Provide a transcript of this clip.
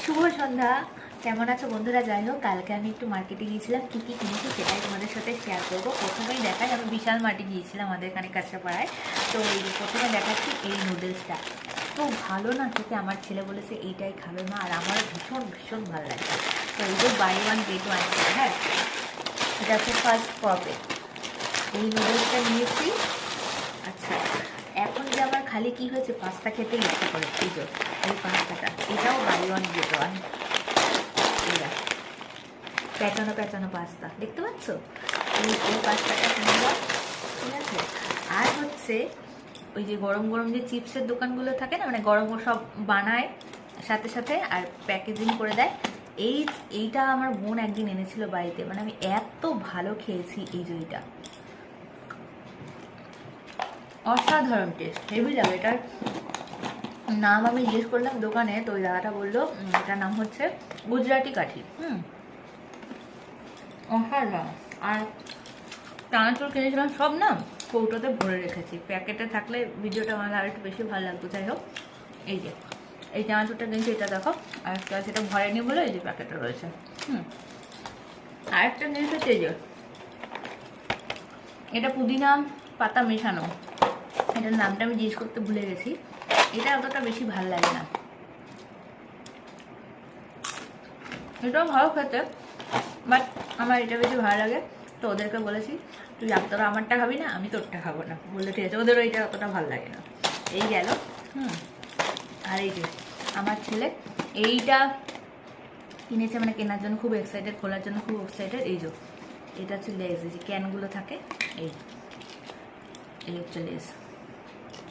শুভ সন্ধ্যা। কেমন আছো বন্ধুরা? যাই হোক, কালকে আমি একটু মার্কেটে গিয়েছিলাম, কী কী কিনেছি সেটাই তোমাদের সাথে শেয়ার করবো। প্রথমেই দেখাই, আমি বিশাল মার্টে গিয়েছিলাম আমাদের এখানে কাঁচরাপাড়ায়। তো এই যে প্রথমে দেখাচ্ছি এই নুডলসটা, তো ভালো না খেতে। আমার ছেলে বলেছে এইটাই খাবে না, আর আমারও ভীষণ ভীষণ ভালো লাগছে। তো এই যে বাই ওয়ান গেট ওয়ান, হ্যাঁ এটা হচ্ছে ফার্স্ট প্রফিট। এই নুডলসটা নিয়েছি। আচ্ছা, এখন যে আমার খালি কি হয়েছে, পাস্তা খেতে ইচ্ছা করে। এই যে এই পাস্তাটা, এটাও বাই ওয়ান গেট ওয়ান। এরা প্যাঁচানো প্যাঁচানো পাস্তা দেখতে পাচ্ছ, এই পাস্তাটা কিনলাম, ঠিক আছে। আর হচ্ছে ওই যে গরম গরম যে চিপসের দোকানগুলো থাকে না, মানে গরম সব বানায় সাথে সাথে আর প্যাকেজিং করে দেয়, এইটা আমার বোন একদিন এনেছিল বাড়িতে, মানে আমি এত ভালো খেয়েছি। এই যে এইটা অসাধারণ টেস্ট, হেভি লাগে। এটার নাম আমি জিজ্ঞেস করলাম দোকানে, তো ওই দাদাটা বললো এটার নাম হচ্ছে গুজরাটি কাঠি। অসাধারণ। আর চানাচুর কিনেছিলাম সব না কৌটোতে ভরে রেখেছি, প্যাকেটে থাকলে ভিডিওটা আমার আর একটু বেশি ভালো লাগতো। যাই হোক, এই যে এই চানাচুরটা কিনেছি, এটা দেখো। আর সেটা ভরেনি বলে এই যে প্যাকেটে রয়েছে। আরেকটা জিনিস হচ্ছে এই যে এটা পুদিনা পাতা মেশানো, এটার নামটা আমি জিজ্ঞেস করতে ভুলে গেছি। এটা অতটা বেশি ভালো লাগে না, এটাও ভালো খেতে, বাট আমার এটা বেশি ভালো লাগে। তো ওদেরকে বলেছি তুই তোরা আমারটা খাবি না, আমি তোরটা খাবো না। বললে ঠিক আছে, ওদেরও এইটা অতটা ভালো লাগে না। এই গেল। আর এই যে আমার ছেলে এইটা কিনেছে, মানে কেনার জন্য খুব এক্সাইটেড, খোলার জন্য খুব এক্সাইটেড। এই যে এটা হচ্ছে লেস, এই যে ক্যানগুলো থাকে, এই হচ্ছে লেস।